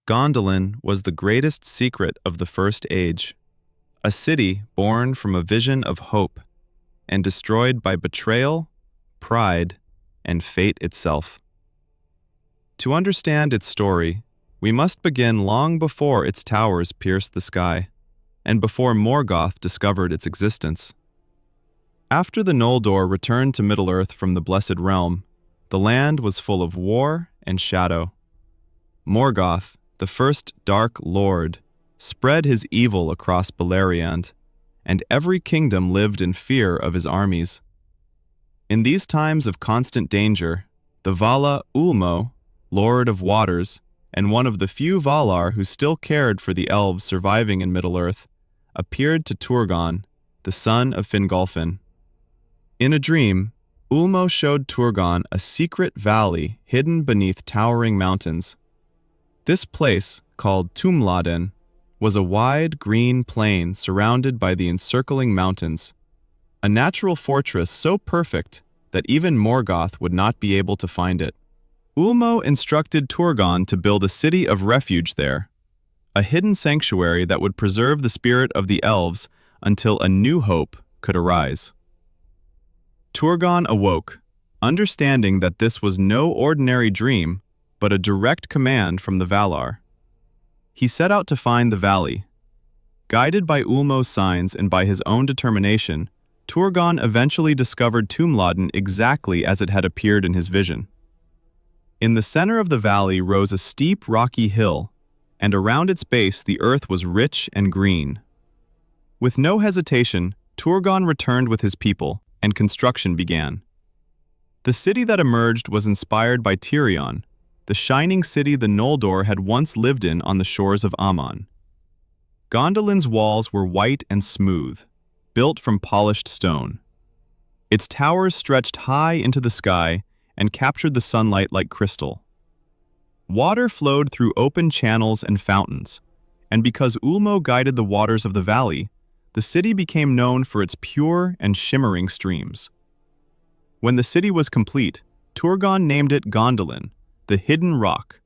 Gondolin was the greatest secret of the First Age, a city born from a vision of hope and destroyed by betrayal, pride, and fate itself. To understand its story, we must begin long before its towers pierced the sky, and before Morgoth discovered its existence. After the Noldor returned to Middle-earth from the Blessed Realm, the land was full of war and shadow. Morgoth, the first Dark Lord, spread his evil across Beleriand, and every kingdom lived in fear of his armies. In these times of constant danger, the Vala Ulmo, Lord of Waters, and one of the few Valar who still cared for the elves surviving in Middle-earth, appeared to Turgon, the son of Fingolfin. In a dream, Ulmo showed Turgon a secret valley hidden beneath towering mountains. This place, called Tumladen, was a wide green plain surrounded by the encircling mountains, a natural fortress so perfect that even Morgoth would not be able to find it. Ulmo instructed Turgon to build a city of refuge there, a hidden sanctuary that would preserve the spirit of the elves until a new hope could arise. Turgon awoke, understanding that this was no ordinary dream, but a direct command from the Valar. He set out to find the valley. Guided by Ulmo's signs and by his own determination, Turgon eventually discovered Tumladen exactly as it had appeared in his vision. In the center of the valley rose a steep rocky hill, and around its base the earth was rich and green. With no hesitation, Turgon returned with his people, and construction began. The city that emerged was inspired by Tirion, the shining city the Noldor had once lived in on the shores of Aman. Gondolin's walls were white and smooth, built from polished stone. Its towers stretched high into the sky and captured the sunlight like crystal. Water flowed through open channels and fountains, and because Ulmo guided the waters of the valley, the city became known for its pure and shimmering streams. When the city was complete, Turgon named it Gondolin, the Hidden Rock,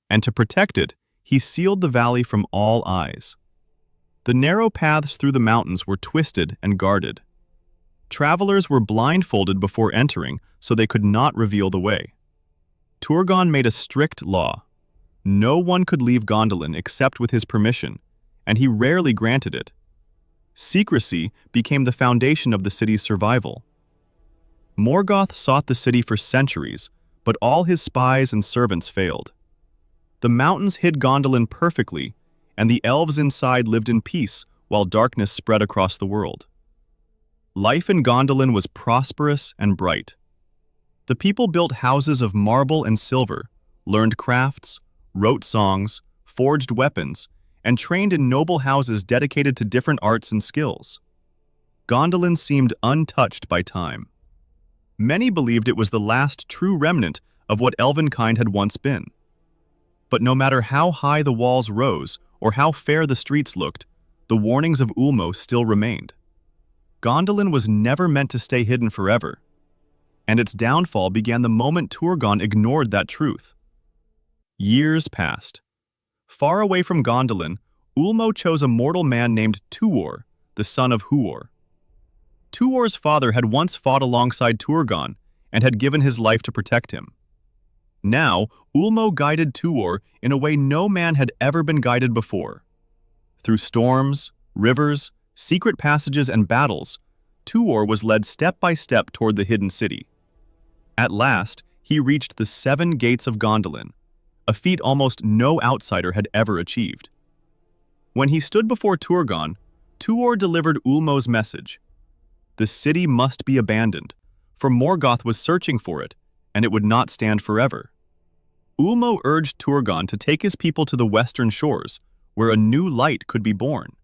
and to protect it, he sealed the valley from all eyes. The narrow paths through the mountains were twisted and guarded. Travelers were blindfolded before entering, so they could not reveal the way. Turgon made a strict law. No one could leave Gondolin except with his permission, and he rarely granted it. Secrecy became the foundation of the city's survival. Morgoth sought the city for centuries, but all his spies and servants failed. The mountains hid Gondolin perfectly, and the elves inside lived in peace while darkness spread across the world. Life in Gondolin was prosperous and bright. The people built houses of marble and silver, learned crafts, wrote songs, forged weapons, and trained in noble houses dedicated to different arts and skills. Gondolin seemed untouched by time. Many believed it was the last true remnant of what elvenkind had once been. But no matter how high the walls rose or how fair the streets looked, the warnings of Ulmo still remained. Gondolin was never meant to stay hidden forever, and its downfall began the moment Turgon ignored that truth. Years passed. Far away from Gondolin, Ulmo chose a mortal man named Tuor, the son of Huor. Tuor's father had once fought alongside Turgon and had given his life to protect him. Now, Ulmo guided Tuor in a way no man had ever been guided before. Through storms, rivers, secret passages, and battles, Tuor was led step by step toward the hidden city. At last, he reached the 7 gates of Gondolin, a feat almost no outsider had ever achieved. When he stood before Turgon, Tuor delivered Ulmo's message. The city must be abandoned, for Morgoth was searching for it, and it would not stand forever. Ulmo urged Turgon to take his people to the western shores, where a new light could be born.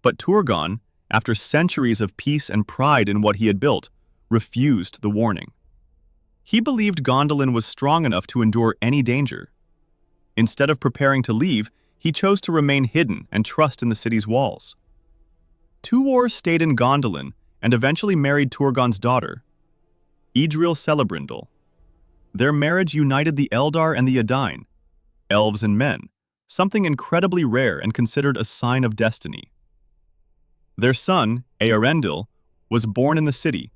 But Turgon, after centuries of peace and pride in what he had built, refused the warning. He believed Gondolin was strong enough to endure any danger. Instead of preparing to leave, he chose to remain hidden and trust in the city's walls. Tuor stayed in Gondolin and eventually married Turgon's daughter, Idril Celebrindel. Their marriage united the Eldar and the Edain, elves and men, something incredibly rare and considered a sign of destiny. Their son, Earendil, was born in the city,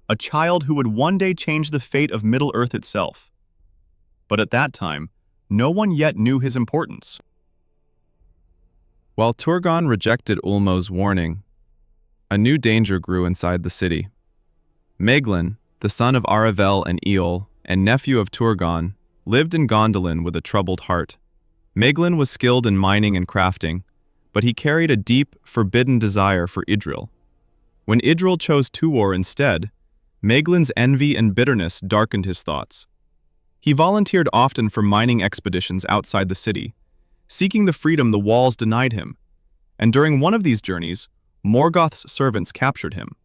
a child who would one day change the fate of Middle-earth itself. But at that time, no one yet knew his importance. While Turgon rejected Ulmo's warning, a new danger grew inside the city. Maeglin, the son of Aravel and Eol, and nephew of Turgon, lived in Gondolin with a troubled heart. Maeglin was skilled in mining and crafting, but he carried a deep, forbidden desire for Idril. When Idril chose Tuor instead, Maeglin's envy and bitterness darkened his thoughts. He volunteered often for mining expeditions outside the city, seeking the freedom the walls denied him, and during one of these journeys, Morgoth's servants captured him.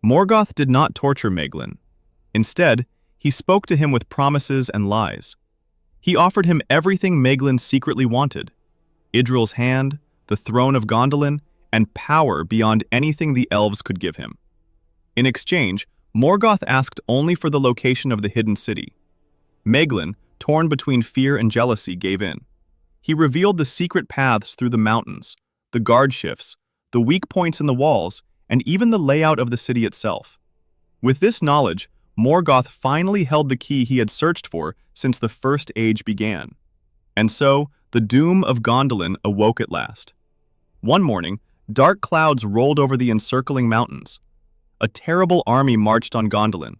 Morgoth did not torture Maeglin. Instead, he spoke to him with promises and lies. He offered him everything Maeglin secretly wanted: Idril's hand, the throne of Gondolin, and power beyond anything the elves could give him. In exchange, Morgoth asked only for the location of the hidden city. Maeglin, torn between fear and jealousy, gave in. He revealed the secret paths through the mountains, the guard shifts, the weak points in the walls, and even the layout of the city itself. With this knowledge, Morgoth finally held the key he had searched for since the First Age began. And so, the doom of Gondolin awoke at last. One morning, dark clouds rolled over the encircling mountains. A terrible army marched on Gondolin.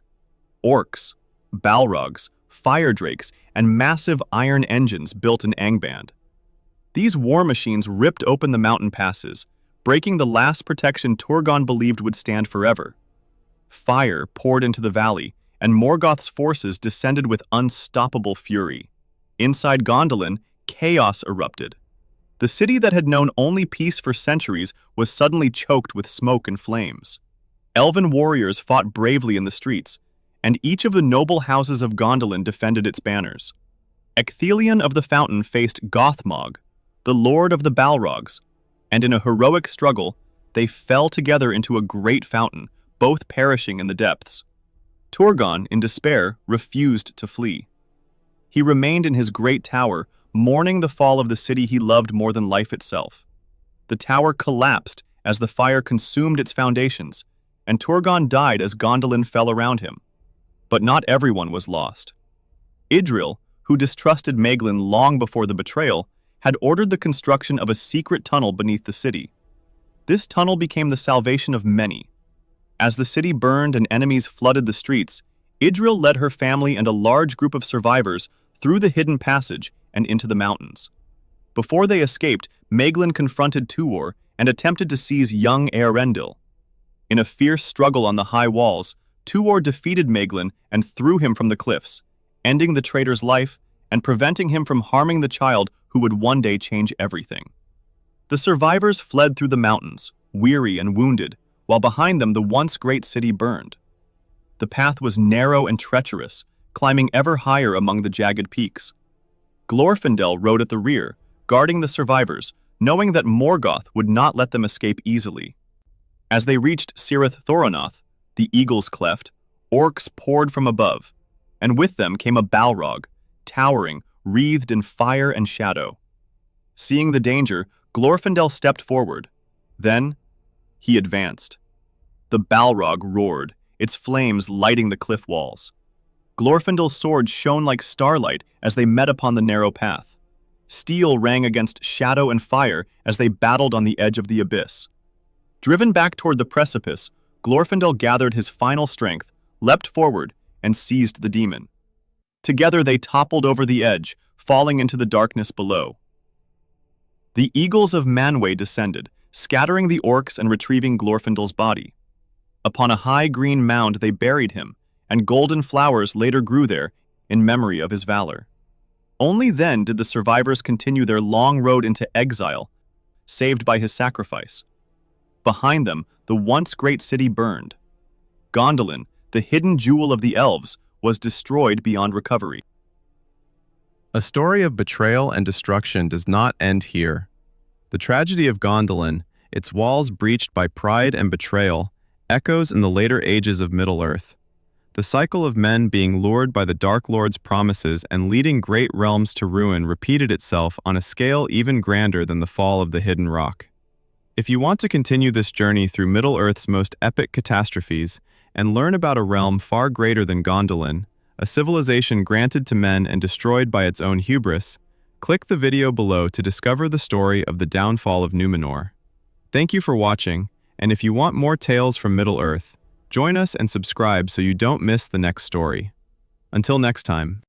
Orcs, Balrogs, fire drakes, and massive iron engines built in Angband. These war machines ripped open the mountain passes, breaking the last protection Turgon believed would stand forever. Fire poured into the valley, and Morgoth's forces descended with unstoppable fury. Inside Gondolin, chaos erupted. The city that had known only peace for centuries was suddenly choked with smoke and flames. Elven warriors fought bravely in the streets, and each of the noble houses of Gondolin defended its banners. Ecthelion of the Fountain faced Gothmog, the lord of the Balrogs, and in a heroic struggle, they fell together into a great fountain, both perishing in the depths. Turgon, in despair, refused to flee. He remained in his great tower, mourning the fall of the city he loved more than life itself. The tower collapsed as the fire consumed its foundations, and Turgon died as Gondolin fell around him. But not everyone was lost. Idril, who distrusted Maeglin long before the betrayal, had ordered the construction of a secret tunnel beneath the city. This tunnel became the salvation of many. As the city burned and enemies flooded the streets, Idril led her family and a large group of survivors through the hidden passage and into the mountains. Before they escaped, Maeglin confronted Tuor and attempted to seize young Earendil. In a fierce struggle on the high walls, Tuor defeated Maeglin and threw him from the cliffs, ending the traitor's life and preventing him from harming the child who would one day change everything. The survivors fled through the mountains, weary and wounded, while behind them the once great city burned. The path was narrow and treacherous, climbing ever higher among the jagged peaks. Glorfindel rode at the rear, guarding the survivors, knowing that Morgoth would not let them escape easily. As they reached Cirith Thoronoth, the Eagle's Cleft, orcs poured from above, and with them came a Balrog, towering, wreathed in fire and shadow. Seeing the danger, Glorfindel stepped forward. Then, he advanced. The Balrog roared, its flames lighting the cliff walls. Glorfindel's sword shone like starlight as they met upon the narrow path. Steel rang against shadow and fire as they battled on the edge of the abyss. Driven back toward the precipice, Glorfindel gathered his final strength, leapt forward, and seized the demon. Together they toppled over the edge, falling into the darkness below. The eagles of Manwë descended, scattering the orcs and retrieving Glorfindel's body. Upon a high green mound they buried him, and golden flowers later grew there in memory of his valor. Only then did the survivors continue their long road into exile, saved by his sacrifice. Behind them, the once great city burned. Gondolin, the hidden jewel of the elves, was destroyed beyond recovery. A story of betrayal and destruction does not end here. The tragedy of Gondolin, its walls breached by pride and betrayal, echoes in the later ages of Middle-earth. The cycle of men being lured by the Dark Lord's promises and leading great realms to ruin repeated itself on a scale even grander than the fall of the Hidden Rock. If you want to continue this journey through Middle-earth's most epic catastrophes and learn about a realm far greater than Gondolin, a civilization granted to men and destroyed by its own hubris, click the video below to discover the story of the downfall of Numenor. Thank you for watching, and if you want more tales from Middle-earth, join us and subscribe so you don't miss the next story. Until next time.